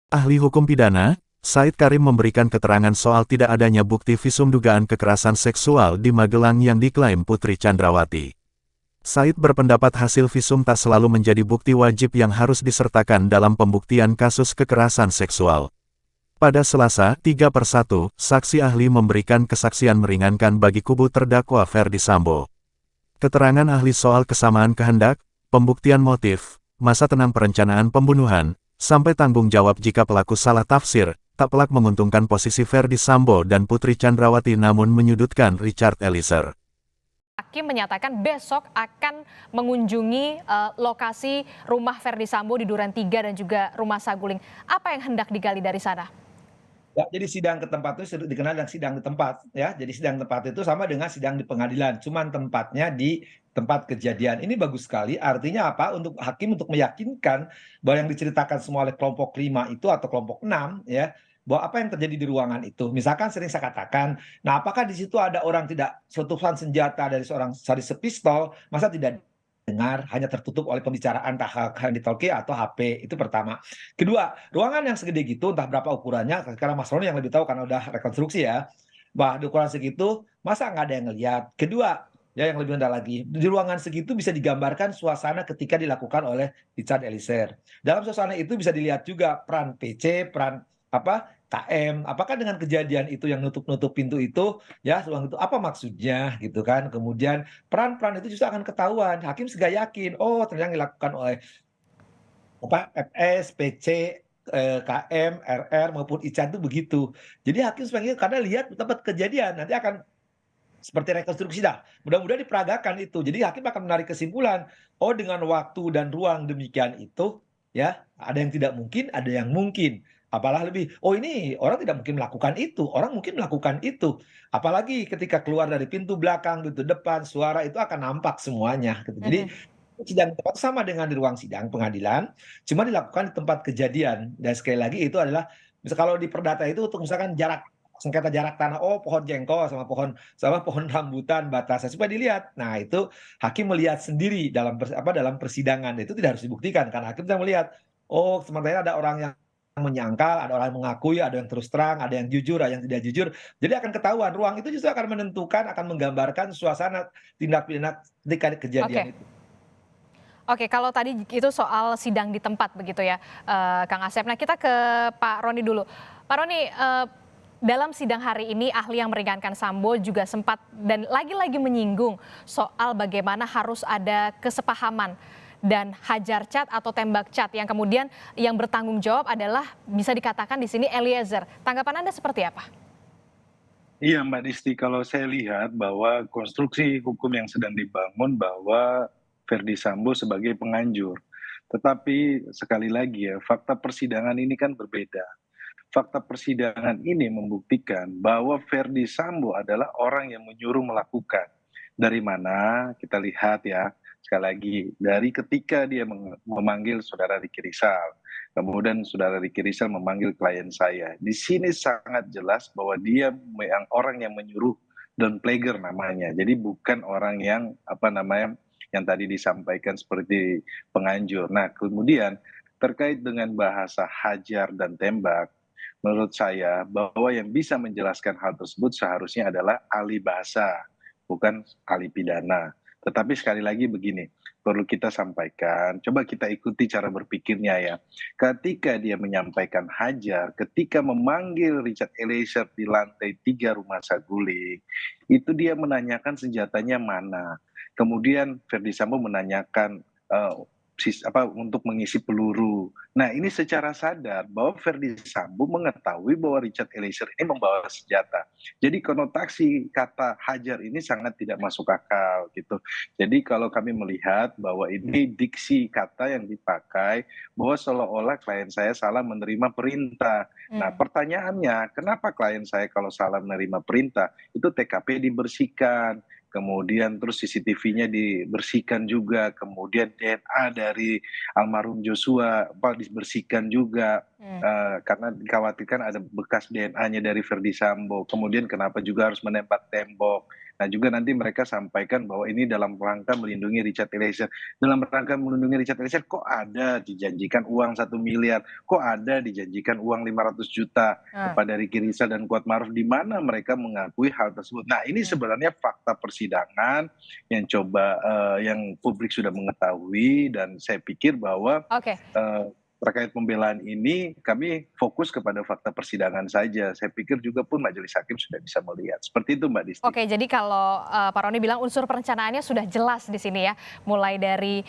Ahli hukum pidana, Said Karim memberikan keterangan soal tidak adanya bukti visum dugaan kekerasan seksual di Magelang yang diklaim Putri Chandrawati. Said berpendapat hasil visum tak selalu menjadi bukti wajib yang harus disertakan dalam pembuktian kasus kekerasan seksual. Pada Selasa, 3/1, saksi ahli memberikan kesaksian meringankan bagi kubu terdakwa Ferdi Sambo. Keterangan ahli soal kesamaan kehendak, pembuktian motif, masa tenang perencanaan pembunuhan, sampai tanggung jawab jika pelaku salah tafsir, tak pelak menguntungkan posisi Ferdi Sambo dan Putri Chandrawati namun menyudutkan Richard Eliezer. Hakim menyatakan besok akan mengunjungi lokasi rumah Ferdi Sambo di Duren 3 dan juga rumah Saguling. Apa yang hendak digali dari sana? Ya, jadi sidang ke tempat itu dikenal dengan sidang di tempat, ya. Jadi sidang tempat itu sama dengan sidang di pengadilan, cuman tempatnya di tempat kejadian. Ini bagus sekali, artinya apa? Untuk hakim untuk meyakinkan bahwa yang diceritakan semua oleh kelompok 5 itu atau kelompok 6, ya, bahwa apa yang terjadi di ruangan itu. Misalkan sering saya katakan, nah apakah di situ ada orang tidak letusan senjata dari seorang sadis pistol, masa tidak dengar, hanya tertutup oleh pembicaraan talkie atau HP, itu pertama. Kedua, ruangan yang segede gitu, entah berapa ukurannya, sekarang Mas Roni yang lebih tahu karena udah rekonstruksi ya, bah di ukuran segitu, masa nggak ada yang ngelihat. Kedua, ya yang lebih rendah lagi, di ruangan segitu bisa digambarkan suasana ketika dilakukan oleh Richard Eliezer. Dalam suasana itu bisa dilihat juga peran PC, peran apa KM, apakah dengan kejadian itu yang nutup-nutup pintu itu, ya ruang itu apa maksudnya gitu kan. Kemudian peran-peran itu justru akan ketahuan. Hakim sudah yakin, oh ternyata yang dilakukan oleh FS, PC, KM, RR maupun Ican itu begitu. Jadi hakim sebagai karena lihat tempat kejadian nanti akan seperti rekonstruksi dah. Mudah-mudahan diperagakan itu. Jadi hakim akan menarik kesimpulan, oh dengan waktu dan ruang demikian itu, ya ada yang tidak mungkin, ada yang mungkin. Apalah lebih, oh ini orang tidak mungkin melakukan itu, orang mungkin melakukan itu. Apalagi ketika keluar dari pintu belakang, pintu depan, suara itu akan nampak semuanya. Gitu. Jadi sidang tempat sama dengan di ruang sidang pengadilan, cuma dilakukan di tempat kejadian. Dan sekali lagi itu adalah, misal kalau di perdata itu untuk misalkan jarak sengketa jarak tanah, oh pohon jengkol sama pohon rambutan batasnya supaya dilihat. Nah itu hakim melihat sendiri dalam persidangan itu tidak harus dibuktikan karena hakim sudah melihat. Oh sementara ada orang yang menyangkal, ada orang yang mengakui, ada yang terus terang, ada yang jujur, ada yang tidak jujur. Jadi akan ketahuan ruang itu justru akan menentukan, akan menggambarkan suasana tindak pidana ketika kejadian Oke. itu. Oke, kalau tadi itu soal sidang di tempat begitu ya, Kang Asep. Nah kita ke Pak Roni dulu. Pak Roni, dalam sidang hari ini ahli yang meringankan Sambo juga sempat dan lagi-lagi menyinggung soal bagaimana harus ada kesepahaman dan hajar cat atau tembak cat yang kemudian yang bertanggung jawab adalah bisa dikatakan di sini Eliezer. Tanggapan Anda seperti apa? Iya Mbak Disti, kalau saya lihat bahwa konstruksi hukum yang sedang dibangun bahwa Ferdi Sambo sebagai penganjur. Tetapi sekali lagi ya, fakta persidangan ini kan berbeda. Fakta persidangan ini membuktikan bahwa Ferdi Sambo adalah orang yang menyuruh melakukan. Dari mana kita lihat ya, sekali lagi, dari ketika dia memanggil saudara Ricky Rizal, kemudian saudara Ricky Rizal memanggil klien saya. Di sini sangat jelas bahwa dia yang orang yang menyuruh Don Plager namanya. Jadi bukan orang yang apa namanya yang tadi disampaikan seperti penganjur. Nah, kemudian terkait dengan bahasa hajar dan tembak, menurut saya bahwa yang bisa menjelaskan hal tersebut seharusnya adalah ahli bahasa, bukan ahli pidana. Tetapi sekali lagi begini, perlu kita sampaikan, coba kita ikuti cara berpikirnya ya. Ketika dia menyampaikan hajar, ketika memanggil Richard Eliezer di lantai 3 rumah Saguling, itu dia menanyakan senjatanya mana. Kemudian Ferdi Sambo menanyakan untuk mengisi peluru. Nah ini secara sadar bahwa Ferdi Sambo mengetahui bahwa Richard Eliezer ini membawa senjata. Jadi konotasi kata hajar ini sangat tidak masuk akal gitu. Jadi kalau kami melihat bahwa ini diksi kata yang dipakai bahwa seolah-olah klien saya salah menerima perintah. Nah pertanyaannya, kenapa klien saya kalau salah menerima perintah itu TKP dibersihkan, kemudian terus CCTV-nya dibersihkan juga, kemudian DNA dari almarhum Joshua dibersihkan juga, karena dikhawatirkan ada bekas DNA-nya dari Ferdi Sambo. Kemudian kenapa juga harus menembak tembok. Nah, juga nanti mereka sampaikan bahwa ini dalam rangka melindungi Richard Eliezer. Dalam rangka melindungi Richard Eliezer, kok ada dijanjikan uang 1 miliar, kok ada dijanjikan uang 500 juta Nah, kepada Ricky Rizal dan Kuatmaruf, di mana mereka mengakui hal tersebut. Nah, ini hmm, sebenarnya fakta persidangan yang yang publik sudah mengetahui, dan saya pikir bahwa oke. terkait pembelaan ini kami fokus kepada fakta persidangan saja. Saya pikir juga pun majelis hakim sudah bisa melihat. Seperti itu Mbak Disti. Oke, jadi kalau Pak Roni bilang unsur perencanaannya sudah jelas di sini ya, mulai dari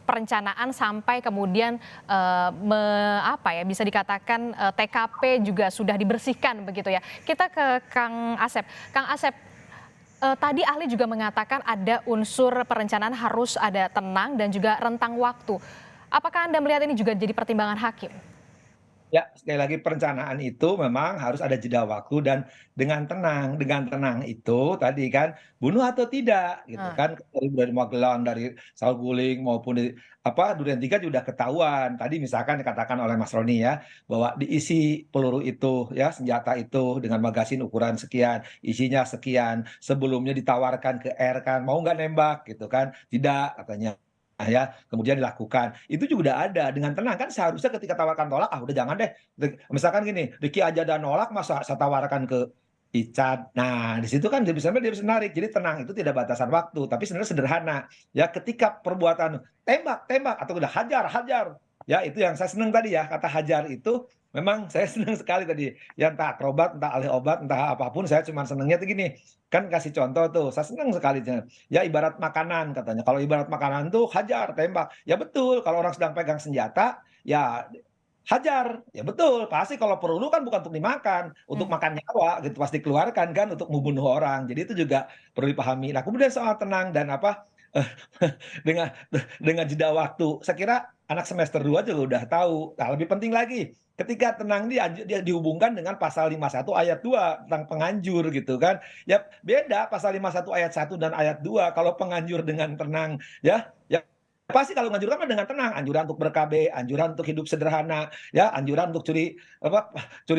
perencanaan sampai kemudian apa ya, bisa dikatakan TKP juga sudah dibersihkan begitu ya. Kita ke Kang Asep. Kang Asep, tadi ahli juga mengatakan ada unsur perencanaan harus ada tenang dan juga rentang waktu. Apakah Anda melihat ini juga jadi pertimbangan hakim? Ya, sekali lagi perencanaan itu memang harus ada jeda waktu dan dengan tenang itu tadi kan bunuh atau tidak gitu Nah, kan dari Magelang, dari Saguling maupun dari apa Duren 3 juga ketahuan. Tadi misalkan dikatakan oleh Mas Roni ya bahwa diisi peluru itu ya senjata itu dengan magasin ukuran sekian, isinya sekian. Sebelumnya ditawarkan ke R kan mau nggak nembak gitu kan? Tidak katanya. Ah, ya, kemudian dilakukan. Itu juga udah ada dengan tenang kan seharusnya ketika tawarkan tolak, ah udah jangan deh. Misalkan gini, Ricky aja udah nolak masa saya tawarkan ke Icat. Nah, di situ kan dia bisa narik. Jadi tenang itu tidak batasan waktu, tapi sebenarnya sederhana. Ya, ketika perbuatan tembak, tembak atau udah hajar, hajar. Ya, itu yang saya senang tadi ya, kata hajar itu memang saya senang sekali tadi. Ya entah akrobat, entah ahli obat, entah apapun saya cuma senangnya tuh gini. Kan kasih contoh tuh, saya senang sekali. Ya ibarat makanan katanya. Kalau ibarat makanan tuh hajar, tembak. Ya betul, kalau orang sedang pegang senjata, ya hajar. Ya betul, pasti kalau perlu kan bukan untuk dimakan, untuk hmm. makan nyawa gitu, pasti keluarkan kan untuk membunuh orang. Jadi itu juga perlu dipahami. Nah, kemudian soal tenang dan apa dengan jeda waktu. Saya kira anak semester 2 juga udah tahu. Nah, lebih penting lagi, ketika tenang dia dihubungkan dengan pasal 51 ayat 2 tentang penganjur gitu kan. Ya beda pasal 51 ayat 1 dan ayat 2 kalau penganjur dengan tenang ya. Ya pasti kalau menganjurkan mah dengan tenang, anjuran untuk ber-KB, anjuran untuk hidup sederhana, ya, anjuran untuk curi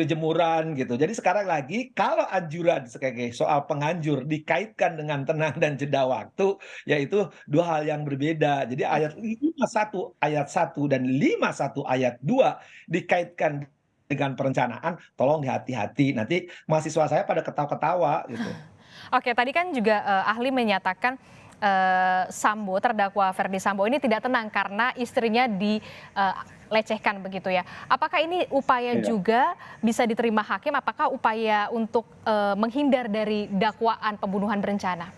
jemuran gitu. Jadi sekarang lagi kalau anjuran sebagai soal penganjur dikaitkan dengan tenang dan jeda waktu, yaitu dua hal yang berbeda. Jadi ayat Oke. 51 ayat 1 dan 51 ayat 2 dikaitkan dengan perencanaan, tolong hati-hati. Nanti mahasiswa saya pada ketawa-ketawa gitu. Oke, tadi kan juga ahli menyatakan Sambo, terdakwa Ferdi Sambo ini tidak tenang karena istrinya dilecehkan begitu ya. Apakah ini upaya Iya. juga bisa diterima hakim? Apakah upaya untuk menghindar dari dakwaan pembunuhan berencana?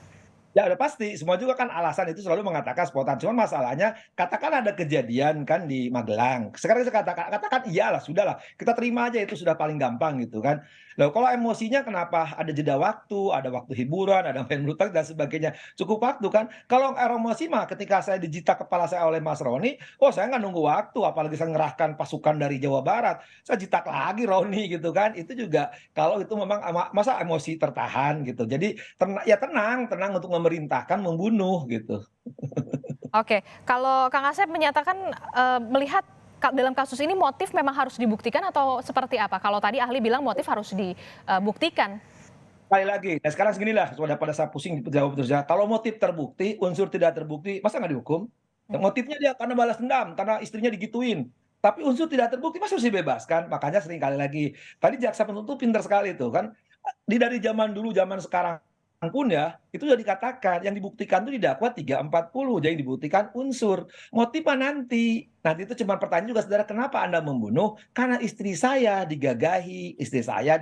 Ya udah pasti, semua juga kan alasan itu selalu mengatakan spontan. Cuman masalahnya, katakan ada kejadian kan di Magelang. Sekarang saya katakan iyalah, sudahlah. Kita terima aja itu sudah paling gampang gitu kan. Loh, kalau emosinya kenapa ada jeda waktu, ada waktu hiburan, ada main bulu tangkis dan sebagainya. Cukup waktu kan. Kalau emosi mah ketika saya dijita kepala saya oleh Mas Roni, oh saya nggak nunggu waktu, apalagi saya ngerahkan pasukan dari Jawa Barat. Saya jitak lagi Roni gitu kan. Itu juga kalau itu memang masa emosi tertahan gitu. Jadi ya tenang, tenang untuk memerintahkan membunuh gitu. Oke, kalau Kang Asep menyatakan melihat dalam kasus ini motif memang harus dibuktikan atau seperti apa? Kalau tadi ahli bilang motif harus dibuktikan. Sekali lagi, nah sekarang seginilah pada saat pusing jawab terus ya. Kalau motif terbukti, unsur tidak terbukti, masa nggak dihukum? Ya, Hmm. motifnya dia karena balas dendam, karena istrinya digituin. Tapi unsur tidak terbukti, masa harus dibebaskan? Makanya sering kali lagi. Tadi jaksa penuntut pintar sekali tuh kan. Dari zaman dulu, zaman sekarang pun ya, itu sudah dikatakan yang dibuktikan itu didakwa 340, jadi dibuktikan unsur. Motifnya nanti. Nanti itu cuma pertanyaan juga saudara, kenapa Anda membunuh? Karena istri saya digagahi, istri saya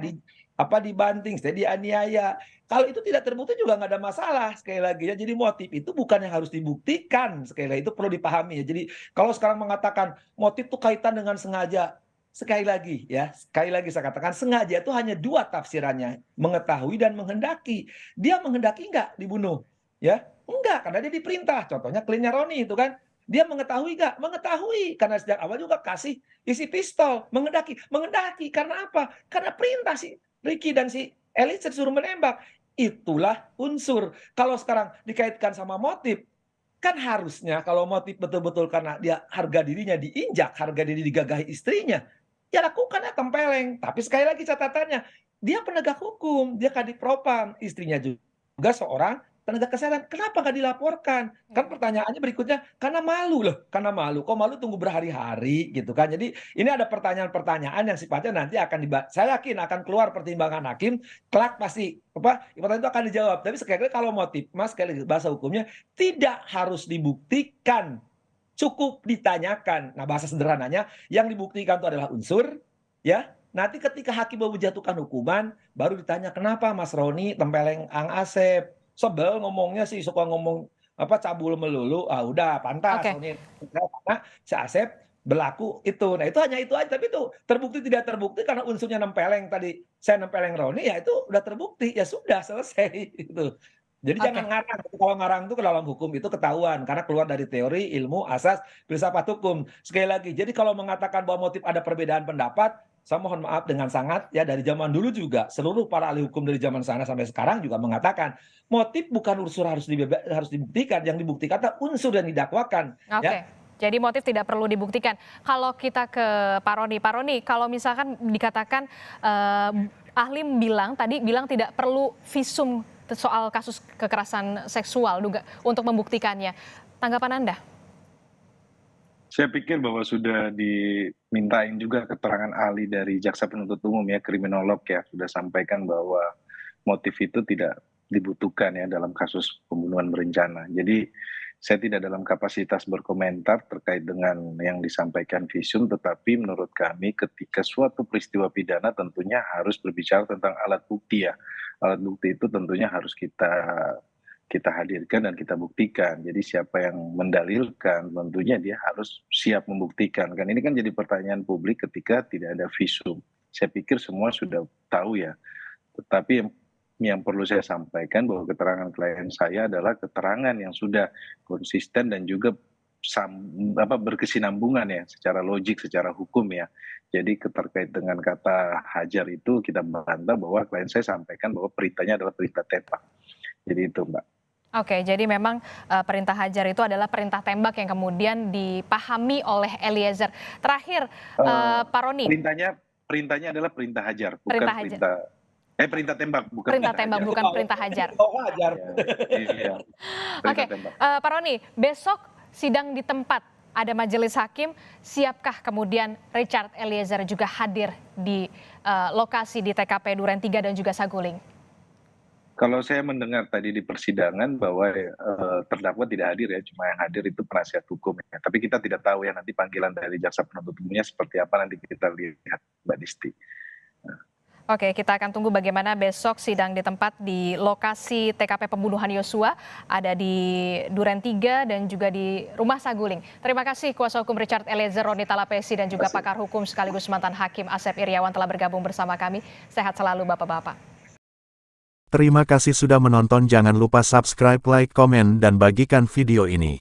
dibanting, saya dianiaya. Kalau itu tidak terbukti juga nggak ada masalah sekali lagi ya. Jadi motif itu bukan yang harus dibuktikan sekali lagi itu perlu dipahami ya. Jadi kalau sekarang mengatakan motif itu kaitan dengan sengaja, sekali lagi ya, sekali lagi saya katakan sengaja itu hanya dua tafsirannya, mengetahui dan menghendaki. Dia menghendaki nggak dibunuh? Ya, enggak karena dia diperintah. Contohnya kliennya Roni itu kan. Dia mengetahui nggak? Mengetahui karena sejak awal juga kasih isi pistol, menghendaki. Menghendaki karena apa? Karena perintah sih Ricky dan si Elit disuruh menembak. Itulah unsur. Kalau sekarang dikaitkan sama motif, kan harusnya kalau motif betul-betul karena dia harga dirinya diinjak, harga diri digagahi istrinya, ya lakukan ya tempeleng. Tapi sekali lagi catatannya, dia penegak hukum, dia kadif propam, istrinya juga juga seorang tenaga kesehatan. Kenapa nggak dilaporkan? Kan pertanyaannya berikutnya, karena malu loh, karena malu. Kok malu tunggu berhari-hari gitu kan. Jadi ini ada pertanyaan-pertanyaan yang sifatnya nanti akan saya yakin akan keluar pertimbangan hakim, kelak pasti pertanyaan itu akan dijawab. Tapi sekali lagi kalau motif, Mas, sekali lagi bahasa hukumnya tidak harus dibuktikan, cukup ditanyakan. Nah, bahasa sederhananya yang dibuktikan itu adalah unsur, ya. Nanti ketika hakim mau menjatuhkan hukuman, baru ditanya kenapa Mas Roni tempeleng Ang Asep. Sebel ngomongnya sih, suka ngomong cabul melulu. Ah udah pantas Oke. Roni karena si Asep berlaku itu. Nah, itu hanya itu aja, tapi itu terbukti tidak terbukti karena unsurnya nempeleng tadi. Saya nempeleng Roni, ya itu udah terbukti, ya sudah selesai gitu. Jadi Oke. jangan ngarang. Kalau ngarang itu ke dalam hukum itu ketahuan karena keluar dari teori, ilmu, asas, filsafat hukum. Sekali lagi, jadi kalau mengatakan bahwa motif ada perbedaan pendapat, saya mohon maaf dengan sangat ya, dari zaman dulu juga seluruh para ahli hukum dari zaman sana sampai sekarang juga mengatakan motif bukan unsur harus dibuktikan, yang dibuktikan adalah unsur yang didakwakan Oke. ya. Jadi motif tidak perlu dibuktikan. Kalau kita ke Pak Roni, kalau misalkan dikatakan ahli bilang tidak perlu visum soal kasus kekerasan seksual untuk membuktikannya. Tanggapan Anda? Saya pikir bahwa sudah dimintain juga keterangan ahli dari jaksa penuntut umum ya, kriminolog ya, sudah sampaikan bahwa motif itu tidak dibutuhkan ya dalam kasus pembunuhan berencana. Jadi saya tidak dalam kapasitas berkomentar terkait dengan yang disampaikan visum, tetapi menurut kami ketika suatu peristiwa pidana tentunya harus berbicara tentang alat bukti ya. Alat bukti itu tentunya harus kita hadirkan dan kita buktikan. Jadi siapa yang mendalilkan tentunya dia harus siap membuktikan. Kan ini kan jadi pertanyaan publik ketika tidak ada visum. Saya pikir semua sudah tahu ya. Tetapi yang perlu saya sampaikan bahwa keterangan klien saya adalah keterangan yang sudah konsisten dan juga berkesinambungan ya secara logik, secara hukum ya. Jadi terkait dengan kata hajar itu kita bantah bahwa klien saya sampaikan bahwa perintahnya adalah perintah tembak. Jadi itu Mbak. Oke, jadi memang perintah hajar itu adalah perintah tembak yang kemudian dipahami oleh Eliezer. Terakhir, Pak Roni. Perintahnya adalah perintah hajar, bukan Perintah hajar. perintah tembak, bukan perintah tembak, bukan perintah hajar. Hajar. Iya. Oke, Pak Roni, besok sidang di tempat ada majelis hakim, siapkah kemudian Richard Eliezer juga hadir di lokasi di TKP Duren 3 dan juga Saguling? Kalau saya mendengar tadi di persidangan bahwa terdakwa tidak hadir ya, cuma yang hadir itu penasihat hukum ya. Tapi kita tidak tahu ya nanti panggilan dari jaksa penuntut umumnya seperti apa, nanti kita lihat Mbak Disti. Oke, kita akan tunggu bagaimana besok sidang di tempat di lokasi TKP pembunuhan Yosua, ada di Duren 3 dan juga di Rumah Saguling. Terima kasih kuasa hukum Richard Eliezer, Roni Talapesi dan juga pakar hukum sekaligus mantan hakim Asep Iriawan telah bergabung bersama kami. Sehat selalu Bapak-bapak. Terima kasih sudah menonton, jangan lupa subscribe, like, komen, dan bagikan video ini.